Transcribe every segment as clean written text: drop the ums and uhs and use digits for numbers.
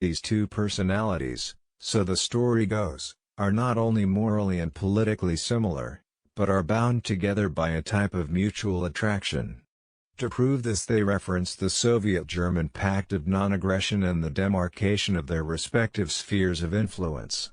These two personalities, so the story goes, are not only morally and politically similar, but are bound together by a type of mutual attraction. To prove this they reference the Soviet-German Pact of Non-Aggression and the demarcation of their respective spheres of influence.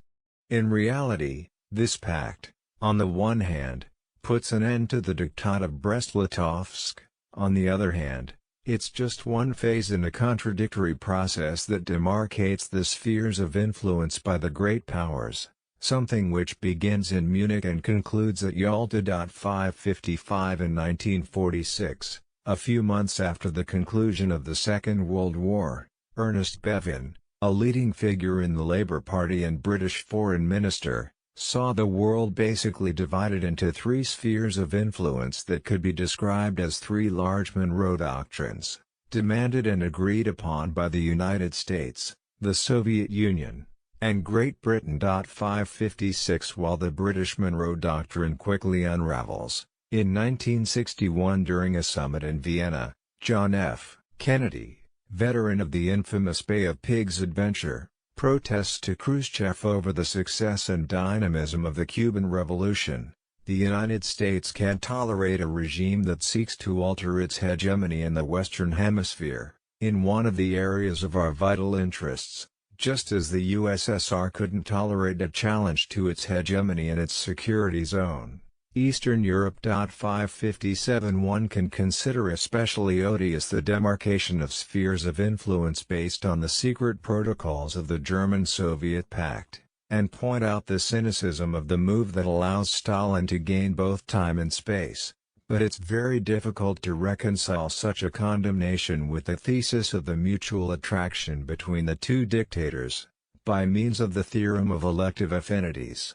In reality, this pact, on the one hand, puts an end to the Diktat of Brest-Litovsk, on the other hand, it's just one phase in a contradictory process that demarcates the spheres of influence by the great powers, something which begins in Munich and concludes at Yalta. 555 in 1946, a few months after the conclusion of the Second World War, Ernest Bevin, a leading figure in the Labour Party and British Foreign Minister, saw the world basically divided into three spheres of influence that could be described as three large Monroe doctrines, demanded and agreed upon by the United States, the Soviet Union, and Great Britain. 556 While the British Monroe Doctrine quickly unravels, in 1961 during a summit in Vienna, John F. Kennedy, veteran of the infamous Bay of Pigs adventure, protests to Khrushchev over the success and dynamism of the Cuban Revolution. The United States can't tolerate a regime that seeks to alter its hegemony in the Western Hemisphere, in one of the areas of our vital interests, just as the USSR couldn't tolerate a challenge to its hegemony in its security zone. Eastern Europe. 557 One can consider especially odious the demarcation of spheres of influence based on the secret protocols of the German-Soviet Pact, and point out the cynicism of the move that allows Stalin to gain both time and space, but it's very difficult to reconcile such a condemnation with the thesis of the mutual attraction between the two dictators, by means of the theorem of elective affinities.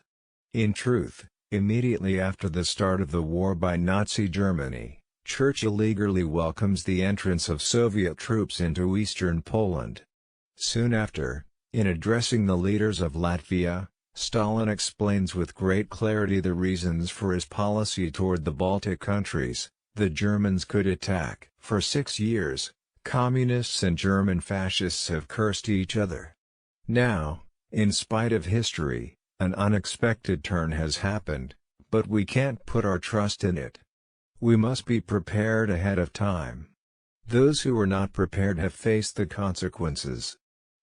In truth, immediately after the start of the war by Nazi Germany, Churchill eagerly welcomes the entrance of Soviet troops into eastern Poland. Soon after, in addressing the leaders of Latvia, Stalin explains with great clarity the reasons for his policy toward the Baltic countries. The Germans could attack. For 6 years, communists and German fascists have cursed each other. Now, in spite of history, an unexpected turn has happened, but we can't put our trust in it. We must be prepared ahead of time. Those who were not prepared have faced the consequences.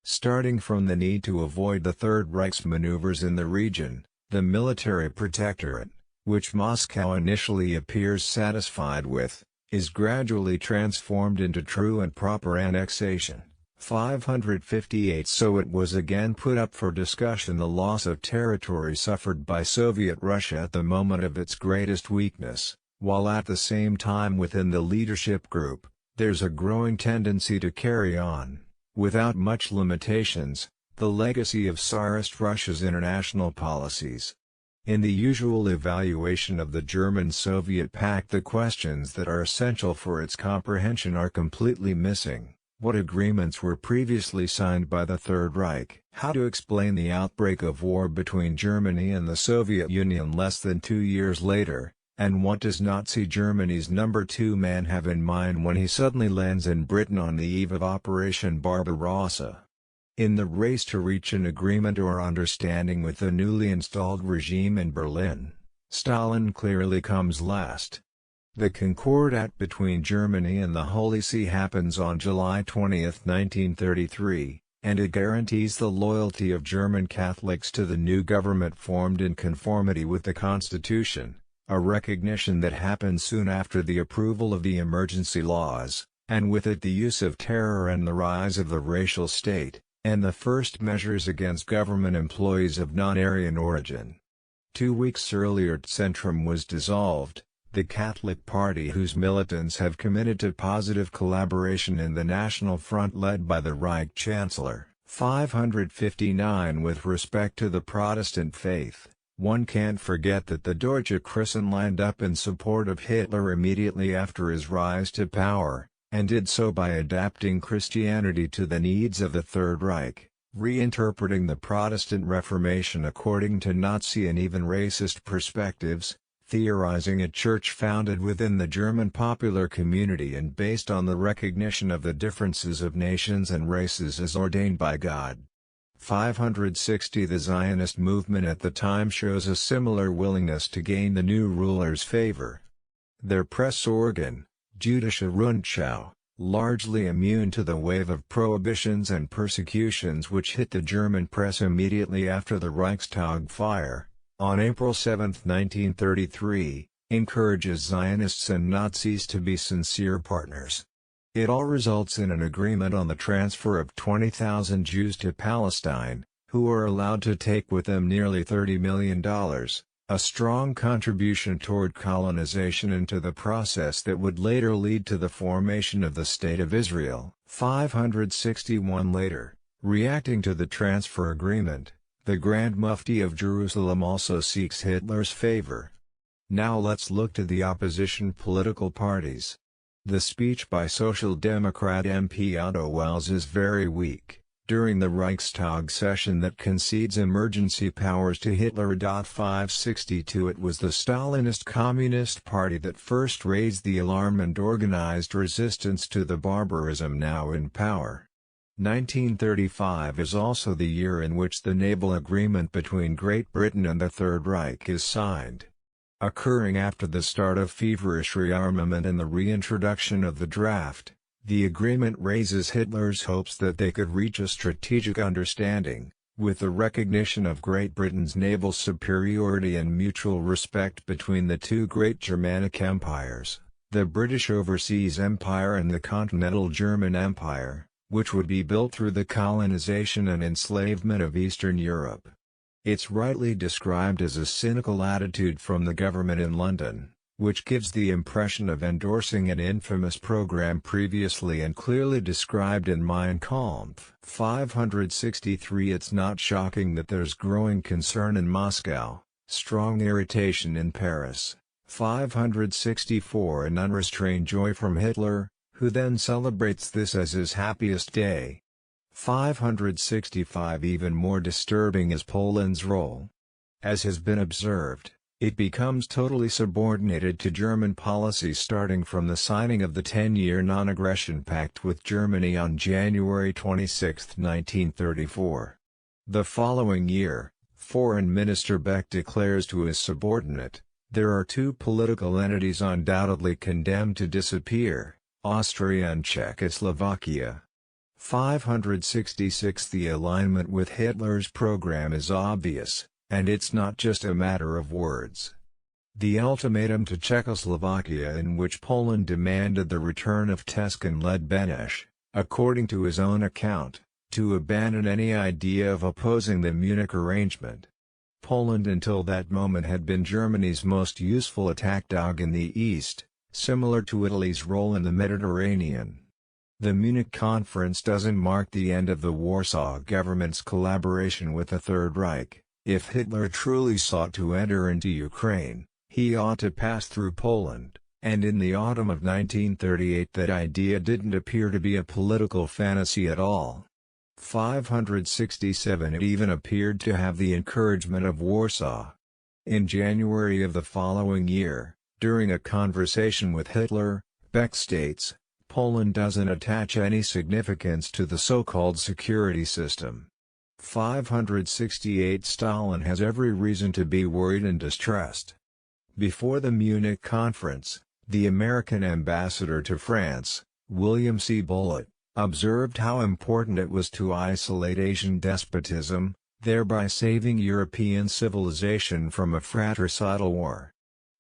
Starting from the need to avoid the Third Reich's maneuvers in the region, the military protectorate, which Moscow initially appears satisfied with, is gradually transformed into true and proper annexation. 558 So it was again put up for discussion the loss of territory suffered by Soviet Russia at the moment of its greatest weakness, while at the same time within the leadership group, there's a growing tendency to carry on, without much limitations, the legacy of Tsarist Russia's international policies. In the usual evaluation of the German-Soviet Pact the questions that are essential for its comprehension are completely missing. What agreements were previously signed by the Third Reich? How to explain the outbreak of war between Germany and the Soviet Union less than 2 years later, and what does Nazi Germany's number 2 man have in mind when he suddenly lands in Britain on the eve of Operation Barbarossa? In the race to reach an agreement or understanding with the newly installed regime in Berlin, Stalin clearly comes last. The Concord Act between Germany and the Holy See happens on July 20, 1933, and it guarantees the loyalty of German Catholics to the new government formed in conformity with the Constitution, a recognition that happened soon after the approval of the emergency laws, and with it the use of terror and the rise of the racial state, and the first measures against government employees of non-Aryan origin. 2 weeks earlier Zentrum was dissolved, the Catholic Party whose militants have committed to positive collaboration in the National Front led by the Reich Chancellor. 559 With respect to the Protestant faith, one can't forget that the Deutsche Christen lined up in support of Hitler immediately after his rise to power, and did so by adapting Christianity to the needs of the Third Reich, reinterpreting the Protestant Reformation according to Nazi and even racist perspectives. theorizing a church founded within the German popular community and based on the recognition of the differences of nations and races as ordained by God. 560 The Zionist movement at the time shows a similar willingness to gain the new ruler's favor. Their press organ, Jüdische Rundschau, largely immune to the wave of prohibitions and persecutions which hit the German press immediately after the Reichstag fire, on April 7, 1933, encourages Zionists and Nazis to be sincere partners. It all results in an agreement on the transfer of 20,000 Jews to Palestine, who are allowed to take with them nearly $30 million, a strong contribution toward colonization into the process that would later lead to the formation of the State of Israel. 561 later, reacting to the transfer agreement, the Grand Mufti of Jerusalem also seeks Hitler's favor. Now let's look to the opposition political parties. The speech by Social Democrat MP Otto Wels is very weak. During the Reichstag session that concedes emergency powers to Hitler. 562 It was the Stalinist Communist Party that first raised the alarm and organized resistance to the barbarism now in power. 1935 is also the year in which the naval agreement between Great Britain and the Third Reich is signed. Occurring after the start of feverish rearmament and the reintroduction of the draft, the agreement raises Hitler's hopes that they could reach a strategic understanding, with the recognition of Great Britain's naval superiority and mutual respect between the two great Germanic empires, the British Overseas Empire and the Continental German Empire, which would be built through the colonization and enslavement of Eastern Europe. It's rightly described as a cynical attitude from the government in London, which gives the impression of endorsing an infamous program previously and clearly described in Mein Kampf. 563 It's not shocking that there's growing concern in Moscow, strong irritation in Paris. 564 An unrestrained joy from Hitler, who then celebrates this as his happiest day. 565 Even more disturbing is Poland's role. As has been observed, it becomes totally subordinated to German policy starting from the signing of the 10-year non-aggression pact with Germany on January 26, 1934. The following year, Foreign Minister Beck declares to his subordinate, "There are two political entities undoubtedly condemned to disappear, Austria and Czechoslovakia." 566 The alignment with Hitler's program is obvious, and it's not just a matter of words. The ultimatum to Czechoslovakia in which Poland demanded the return of Tusk and led Beneš, according to his own account, to abandon any idea of opposing the Munich arrangement. Poland until that moment had been Germany's most useful attack dog in the East, similar to Italy's role in the Mediterranean. The Munich Conference doesn't mark the end of the Warsaw government's collaboration with the Third Reich. If Hitler truly sought to enter into Ukraine, he ought to pass through Poland, and in the autumn of 1938 that idea didn't appear to be a political fantasy at all. 567 It even appeared to have the encouragement of Warsaw. In January of the following year, during a conversation with Hitler, Beck states, "Poland doesn't attach any significance to the so-called security system." 568 Stalin has every reason to be worried and distressed. Before the Munich Conference, the American ambassador to France, William C. Bullitt, observed how important it was to isolate Asian despotism, thereby saving European civilization from a fratricidal war.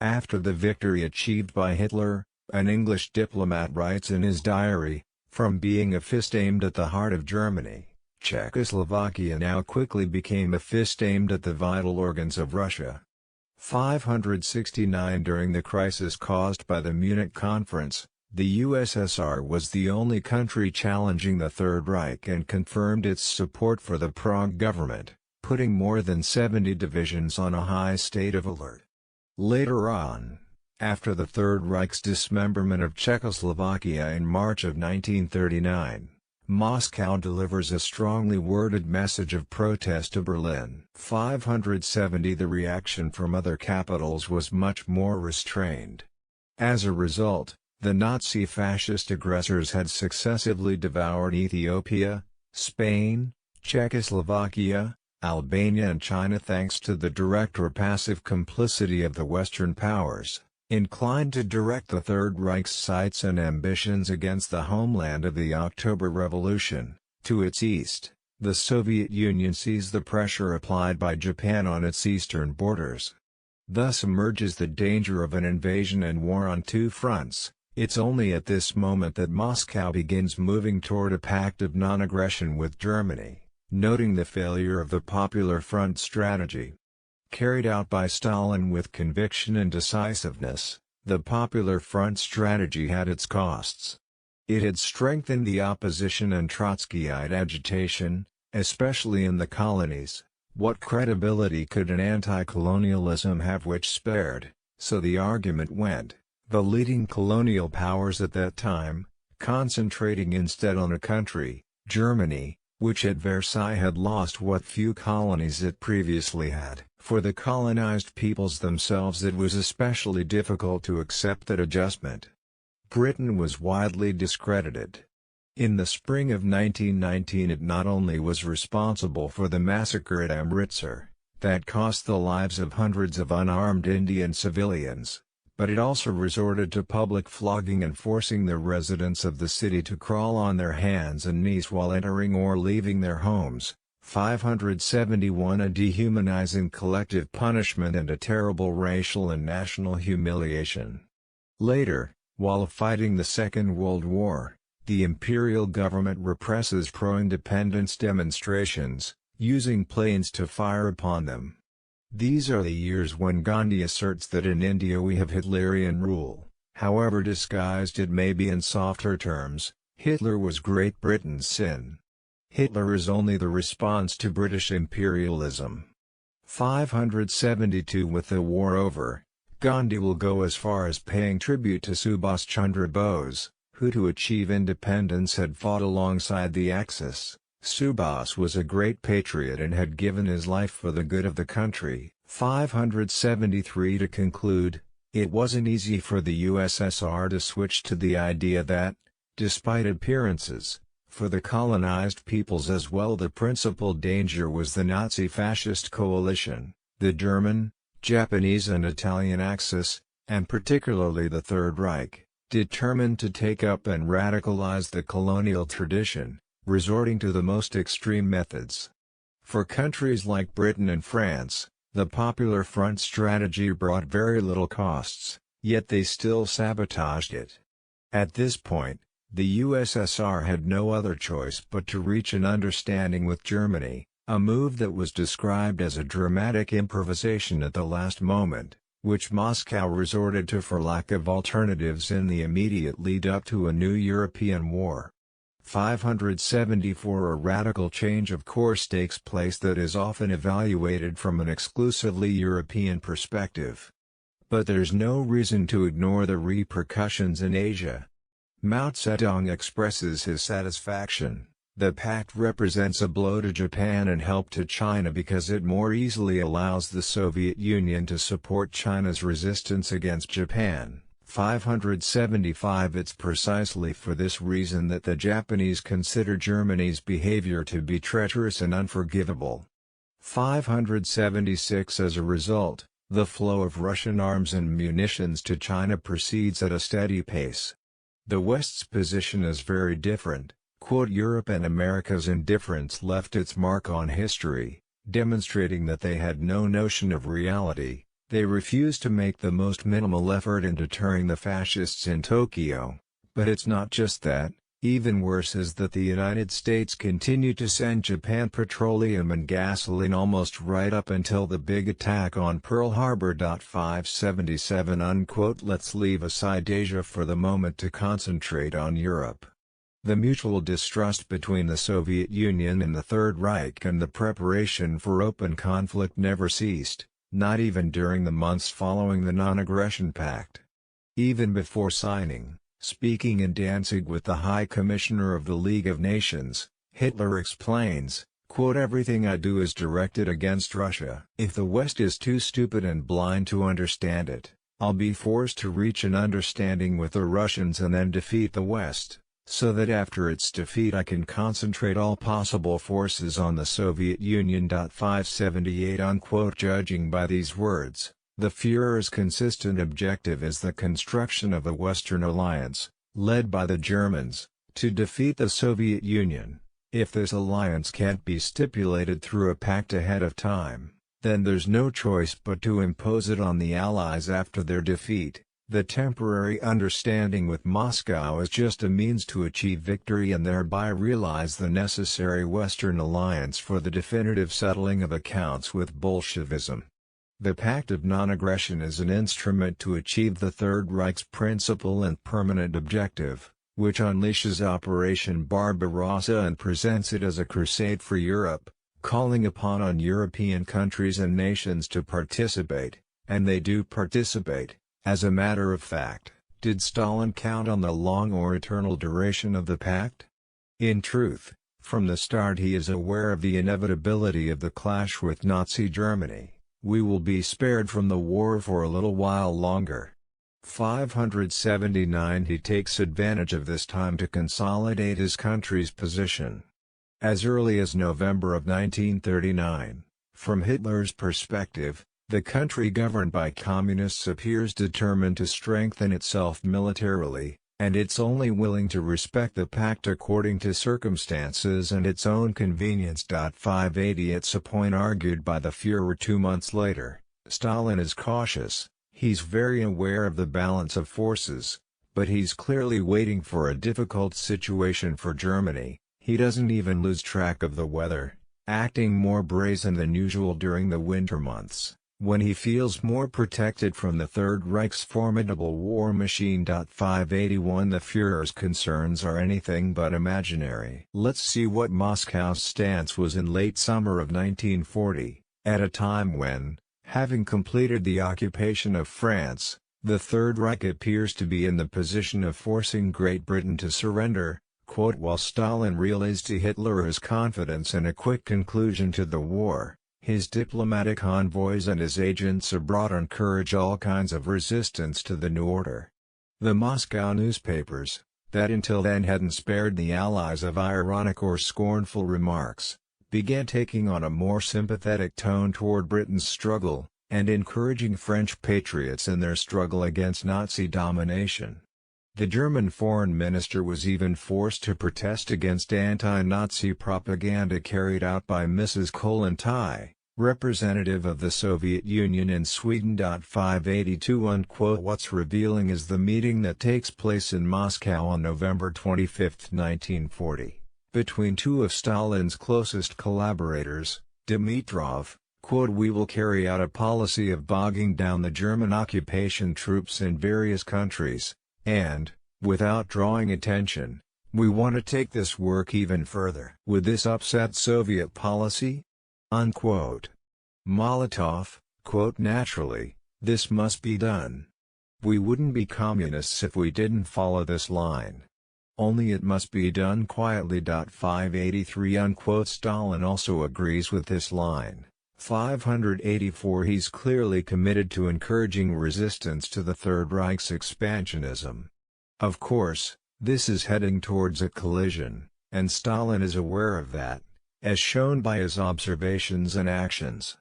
After the victory achieved by Hitler, an English diplomat writes in his diary, "From being a fist aimed at the heart of Germany, Czechoslovakia now quickly became a fist aimed at the vital organs of Russia." 569 During the crisis caused by the Munich Conference, the USSR was the only country challenging the Third Reich and confirmed its support for the Prague government, putting more than 70 divisions on a high state of alert. Later on, after the Third Reich's dismemberment of Czechoslovakia in March of 1939, Moscow delivers a strongly worded message of protest to Berlin. 570 The reaction from other capitals was much more restrained. As a result, the Nazi-fascist aggressors had successively devoured Ethiopia, Spain, Czechoslovakia, Albania and China thanks to the direct or passive complicity of the Western powers, inclined to direct the Third Reich's sights and ambitions against the homeland of the October Revolution. To its east, the Soviet Union sees the pressure applied by Japan on its eastern borders. Thus emerges the danger of an invasion and war on two fronts. It's only at this moment that Moscow begins moving toward a pact of non-aggression with Germany, noting the failure of the Popular Front strategy. Carried out by Stalin with conviction and decisiveness, the Popular Front strategy had its costs. It had strengthened the opposition and Trotskyite agitation, especially in the colonies. What credibility could an anti-colonialism have which spared, so the argument went, the leading colonial powers at that time, concentrating instead on a country, Germany, which at Versailles had lost what few colonies it previously had. For the colonized peoples themselves it was especially difficult to accept that adjustment. Britain was widely discredited. In the spring of 1919 it not only was responsible for the massacre at Amritsar, that cost the lives of hundreds of unarmed Indian civilians, but it also resorted to public flogging and forcing the residents of the city to crawl on their hands and knees while entering or leaving their homes. 571 A dehumanizing collective punishment and a terrible racial and national humiliation. Later, while fighting the Second World War, the imperial government represses pro-independence demonstrations, using planes to fire upon them. These are the years when Gandhi asserts that in India we have Hitlerian rule. However disguised it may be in softer terms, Hitler was Great Britain's sin. Hitler is only the response to British imperialism. 572 With the war over, Gandhi will go as far as paying tribute to Subhas Chandra Bose, who to achieve independence had fought alongside the Axis. Subhas was a great patriot and had given his life for the good of the country. 573 To conclude, it wasn't easy for the USSR to switch to the idea that, despite appearances, for the colonized peoples as well the principal danger was the Nazi-fascist coalition, the German, Japanese and Italian Axis, and particularly the Third Reich, determined to take up and radicalize the colonial tradition, resorting to the most extreme methods. For countries like Britain and France, the Popular Front strategy brought very little costs, yet they still sabotaged it. At this point, the USSR had no other choice but to reach an understanding with Germany, a move that was described as a dramatic improvisation at the last moment, which Moscow resorted to for lack of alternatives in the immediate lead-up to a new European war. 574 A radical change of course takes place that is often evaluated from an exclusively European perspective. But there's no reason to ignore the repercussions in Asia. Mao Tse-Tung expresses his satisfaction. The pact represents a blow to Japan and help to China because it more easily allows the Soviet Union to support China's resistance against Japan. 575 It's precisely for this reason that the Japanese consider Germany's behavior to be treacherous and unforgivable. 576 As a result, the flow of Russian arms and munitions to China proceeds at a steady pace. The West's position is very different. Europe and America's indifference left its mark on history, demonstrating that they had no notion of reality. They refused to make the most minimal effort in deterring the fascists in Tokyo. But it's not just that, even worse is that the United States continued to send Japan petroleum and gasoline almost right up until the big attack on Pearl Harbor. 577 Let's leave aside Asia for the moment to concentrate on Europe. The mutual distrust between the Soviet Union and the Third Reich and the preparation for open conflict never ceased, not even during the months following the Non-Aggression Pact. Even before signing, Speaking in Danzig with the High Commissioner of the League of Nations, Hitler explains, quote, "Everything I do is directed against Russia. If the West is too stupid and blind to understand it, I'll be forced to reach an understanding with the Russians and then defeat the West, so that after its defeat I can concentrate all possible forces on the Soviet Union." 578 unquote. Judging by these words, the Führer's consistent objective is the construction of a Western alliance, led by the Germans, to defeat the Soviet Union. If this alliance can't be stipulated through a pact ahead of time, then there's no choice but to impose it on the Allies after their defeat. The temporary understanding with Moscow is just a means to achieve victory and thereby realize the necessary Western alliance for the definitive settling of accounts with Bolshevism. The Pact of Non-Aggression is an instrument to achieve the Third Reich's principal and permanent objective, which unleashes Operation Barbarossa and presents it as a crusade for Europe, calling upon European countries and nations to participate, and they do participate. As a matter of fact, did Stalin count on the long or eternal duration of the pact? In truth, from the start he is aware of the inevitability of the clash with Nazi Germany. We will be spared from the war for a little while longer. 579 He takes advantage of this time to consolidate his country's position. As early as November of 1939, from Hitler's perspective, the country governed by communists appears determined to strengthen itself militarily, and it's only willing to respect the pact according to circumstances and its own convenience. 580 It's a point argued by the Führer 2 months later. Stalin is cautious, he's very aware of the balance of forces, but he's clearly waiting for a difficult situation for Germany. He doesn't even lose track of the weather, acting more brazen than usual during the winter months, when he feels more protected from the Third Reich's formidable war machine. 581 The Führer's concerns are anything but imaginary. Let's see what Moscow's stance was in late summer of 1940, at a time when, having completed the occupation of France, the Third Reich appears to be in the position of forcing Great Britain to surrender. Quote, while Stalin relays to Hitler his confidence in a quick conclusion to the war, his diplomatic envoys and his agents abroad encourage all kinds of resistance to the new order. The Moscow newspapers, that until then hadn't spared the Allies of ironic or scornful remarks, began taking on a more sympathetic tone toward Britain's struggle, and encouraging French patriots in their struggle against Nazi domination. The German foreign minister was even forced to protest against anti-Nazi propaganda carried out by Mrs. Kollontai, representative of the Soviet Union in Sweden. 582 unquote. What's revealing is the meeting that takes place in Moscow on November 25, 1940, between two of Stalin's closest collaborators, Dimitrov, quote, "We will carry out a policy of bogging down the German occupation troops in various countries, and, without drawing attention, we want to take this work even further. Would this upset Soviet policy?" Unquote. Molotov, quote, "Naturally, this must be done. We wouldn't be communists if we didn't follow this line. Only it must be done quietly." 583 unquote. Stalin also agrees with this line. 584 He's clearly committed to encouraging resistance to the Third Reich's expansionism. Of course, this is heading towards a collision, and Stalin is aware of that, as shown by his observations and actions.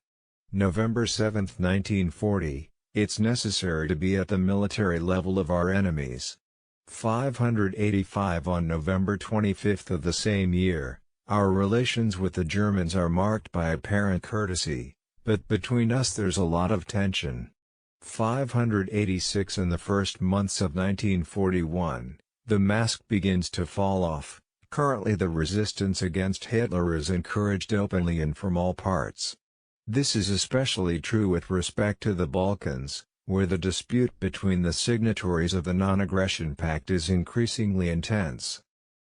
November 7, 1940, It's necessary to be at the military level of our enemies. 585 On November 25 of the same year, our relations with the Germans are marked by apparent courtesy, but between us there's a lot of tension. 586 In the first months of 1941, the mask begins to fall off. Currently the resistance against Hitler is encouraged openly and from all parts. This is especially true with respect to the Balkans, where the dispute between the signatories of the Non-Aggression Pact is increasingly intense.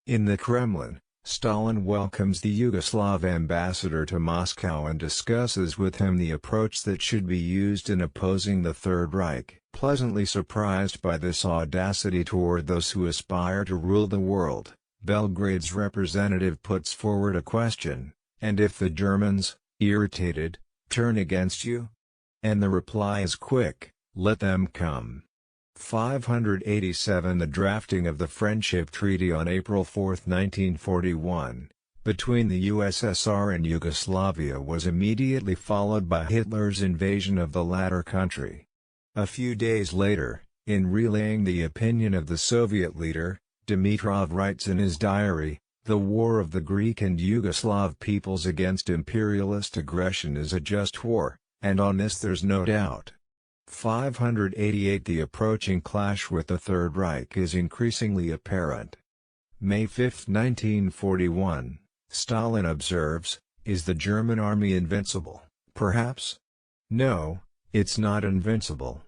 In the Kremlin, Stalin welcomes the Yugoslav ambassador to Moscow and discusses with him the approach that should be used in opposing the Third Reich. Pleasantly surprised by this audacity toward those who aspire to rule the world, Belgrade's representative puts forward a question, and if the Germans, irritated, turn against you? And the reply is quick, let them come. 587 The drafting of the Friendship Treaty on April 4, 1941, between the USSR and Yugoslavia was immediately followed by Hitler's invasion of the latter country. A few days later, in relaying the opinion of the Soviet leader, Dimitrov writes in his diary, "The war of the Greek and Yugoslav peoples against imperialist aggression is a just war, and on this there's no doubt." 588 The approaching clash with the Third Reich is increasingly apparent. May 5, 1941, Stalin observes, "Is the German army invincible? Perhaps? No, it's not invincible.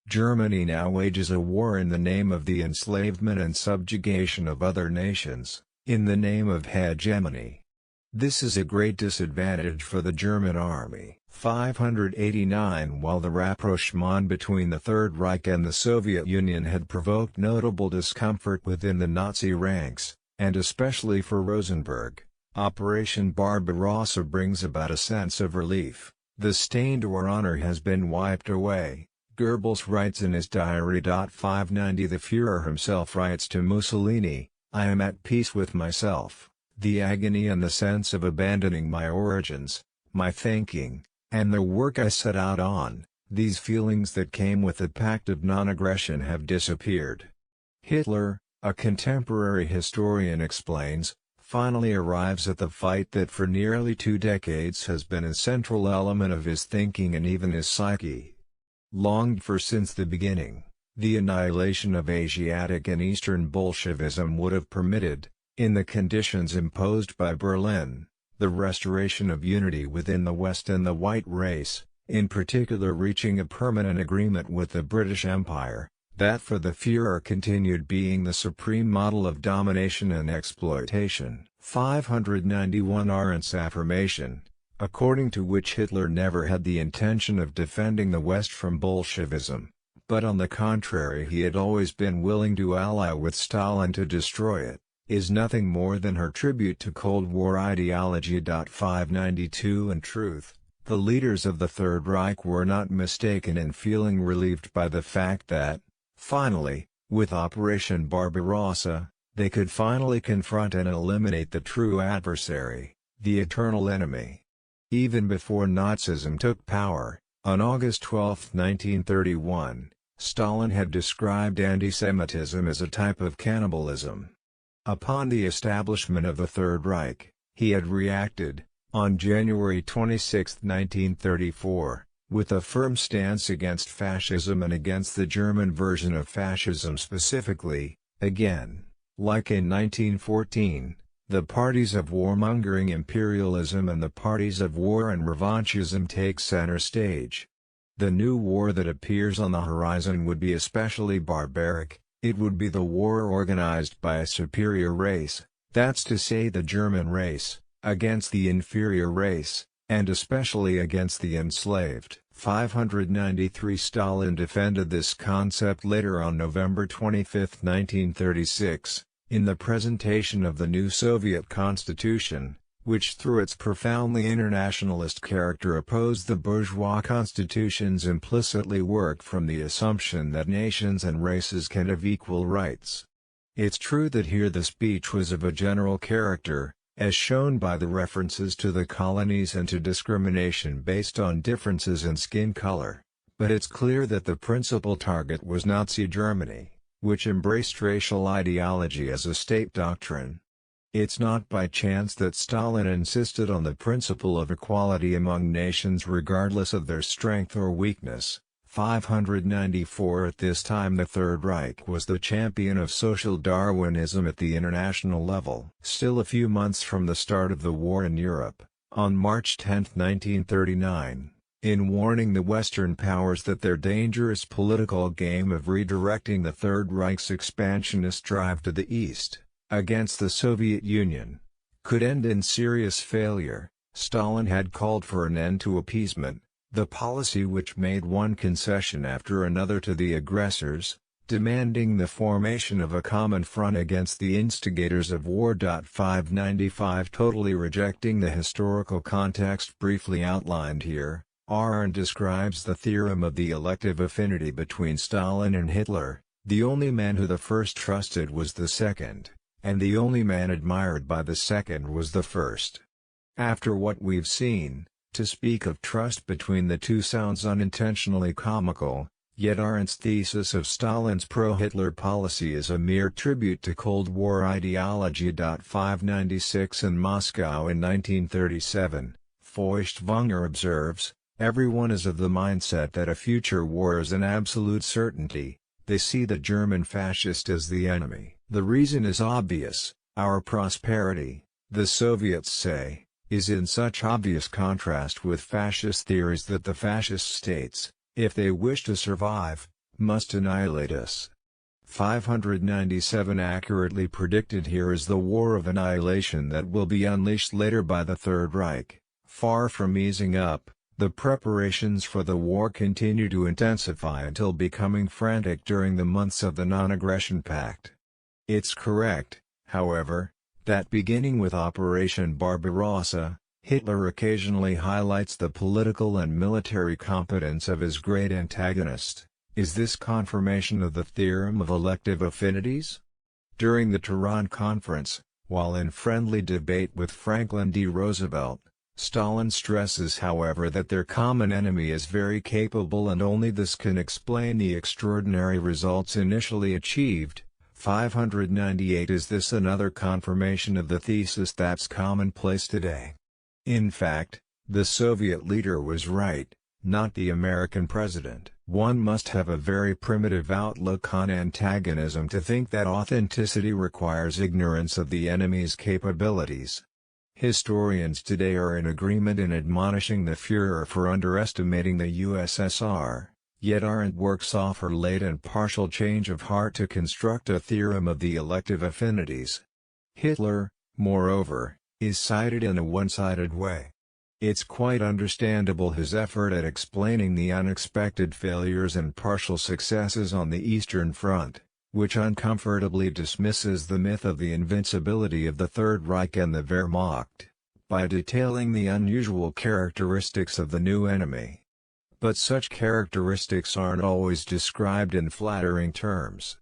Germany now wages a war in the name of the enslavement and subjugation of other nations, in the name of hegemony. This is a great disadvantage for the German army." 589 While the rapprochement between the Third Reich and the Soviet Union had provoked notable discomfort within the Nazi ranks, and especially for Rosenberg, Operation Barbarossa brings about a sense of relief. "The stain to our honor has been wiped away," Goebbels writes in his diary. 590 The Führer himself writes to Mussolini, "I am at peace with myself. The agony and the sense of abandoning my origins, my thinking, and the work I set out on, these feelings that came with the Pact of Non-Aggression have disappeared." Hitler, a contemporary historian explains, finally arrives at the fight that for nearly 2 decades has been a central element of his thinking and even his psyche. Longed for since the beginning, the annihilation of Asiatic and Eastern Bolshevism would have permitted, in the conditions imposed by Berlin, the restoration of unity within the West and the white race, in particular reaching a permanent agreement with the British Empire, that for the Führer continued being the supreme model of domination and exploitation. 591 Arendt's affirmation, according to which Hitler never had the intention of defending the West from Bolshevism, but on the contrary he had always been willing to ally with Stalin to destroy it, is nothing more than her tribute to Cold War ideology. 592 In truth, the leaders of the Third Reich were not mistaken in feeling relieved by the fact that, finally, with Operation Barbarossa, they could finally confront and eliminate the true adversary, the eternal enemy. Even before Nazism took power, on August 12, 1931, Stalin had described antisemitism as a type of cannibalism. Upon the establishment of the Third Reich, he had reacted, on January 26, 1934, with a firm stance against fascism and against the German version of fascism specifically. Again, like in 1914, the parties of warmongering imperialism and the parties of war and revanchism take center stage. The new war that appears on the horizon would be especially barbaric. It would be the war organized by a superior race, that's to say the German race, against the inferior race, and especially against the enslaved. 593 Stalin defended this concept later on November 25, 1936, in the presentation of the new Soviet constitution, which through its profoundly internationalist character opposed the bourgeois constitutions implicitly work from the assumption that nations and races can have equal rights. It's true that here the speech was of a general character, as shown by the references to the colonies and to discrimination based on differences in skin color, but it's clear that the principal target was Nazi Germany, which embraced racial ideology as a state doctrine. It's not by chance that Stalin insisted on the principle of equality among nations regardless of their strength or weakness. 594 At this time the Third Reich was the champion of social Darwinism at the international level. Still a few months from the start of the war in Europe, on March 10, 1939, in warning the Western powers that their dangerous political game of redirecting the Third Reich's expansionist drive to the east, against the Soviet Union, could end in serious failure, Stalin had called for an end to appeasement, The policy which made one concession after another to the aggressors, demanding the formation of a common front against the instigators of war. 595 Totally rejecting the historical context briefly outlined here, Arendt describes the theorem of the elective affinity between Stalin and Hitler. The only man who the first trusted was the second, and the only man admired by the second was the first. After what we've seen, to speak of trust between the two sounds unintentionally comical. Yet Arendt's thesis of Stalin's pro-Hitler policy is a mere tribute to Cold War ideology. 596 In Moscow in 1937, Feuchtwanger observes, everyone is of the mindset that a future war is an absolute certainty. They see the German fascist as the enemy. The reason is obvious: our prosperity, the Soviets say, is in such obvious contrast with fascist theories that the fascist states, if they wish to survive, must annihilate us. 597 Accurately predicted here is the war of annihilation that will be unleashed later by the Third Reich. Far from easing up, the preparations for the war continue to intensify until becoming frantic during the months of the Non-Aggression Pact. It's correct, however, that beginning with Operation Barbarossa, Hitler occasionally highlights the political and military competence of his great antagonist. Is this confirmation of the theorem of elective affinities? During the Tehran Conference, while in friendly debate with Franklin D. Roosevelt, Stalin stresses however that their common enemy is very capable and only this can explain the extraordinary results initially achieved. 598 Is this another confirmation of the thesis that's commonplace today? In fact, the Soviet leader was right, not the American president. One must have a very primitive outlook on antagonism to think that authenticity requires ignorance of the enemy's capabilities. Historians today are in agreement in admonishing the Führer for underestimating the USSR, yet Arendt works off her late and partial change of heart to construct a theorem of the elective affinities. Hitler, moreover, is cited in a one-sided way. It's quite understandable his effort at explaining the unexpected failures and partial successes on the Eastern Front, which uncomfortably dismisses the myth of the invincibility of the Third Reich and the Wehrmacht, by detailing the unusual characteristics of the new enemy. But such characteristics aren't always described in flattering terms.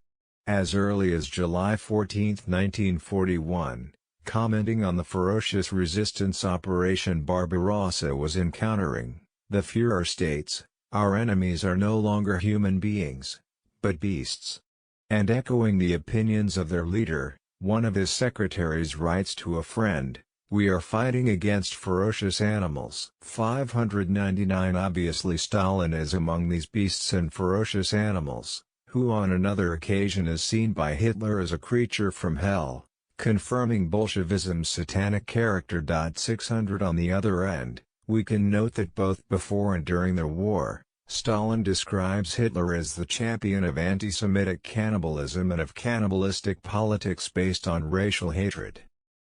As early as July 14, 1941, commenting on the ferocious resistance Operation Barbarossa was encountering, the Führer states, "Our enemies are no longer human beings, but beasts." And echoing the opinions of their leader, one of his secretaries writes to a friend, "We are fighting against ferocious animals." 599 Obviously Stalin is among these beasts and ferocious animals, who on another occasion is seen by Hitler as a creature from hell, confirming Bolshevism's satanic character. 600 On the other end, we can note that both before and during the war, Stalin describes Hitler as the champion of anti-Semitic cannibalism and of cannibalistic politics based on racial hatred.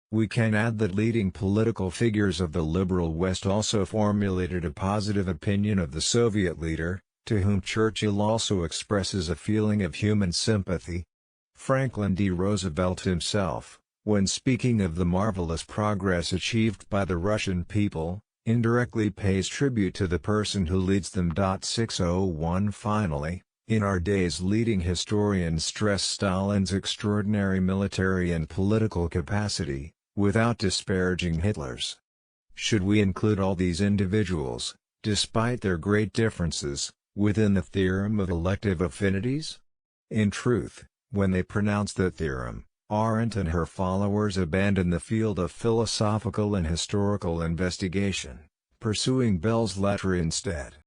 We can add that leading political figures of the liberal West also formulated a positive opinion of the Soviet leader, to whom Churchill also expresses a feeling of human sympathy. Franklin D. Roosevelt himself, when speaking of the marvelous progress achieved by the Russian people, indirectly pays tribute to the person who leads them. 601 Finally, in our days leading historians stress Stalin's extraordinary military and political capacity, without disparaging Hitler's. Should we include all these individuals, despite their great differences, within the theorem of elective affinities? In truth, when they pronounce the theorem, Arendt and her followers abandon the field of philosophical and historical investigation, pursuing Bell's letter instead.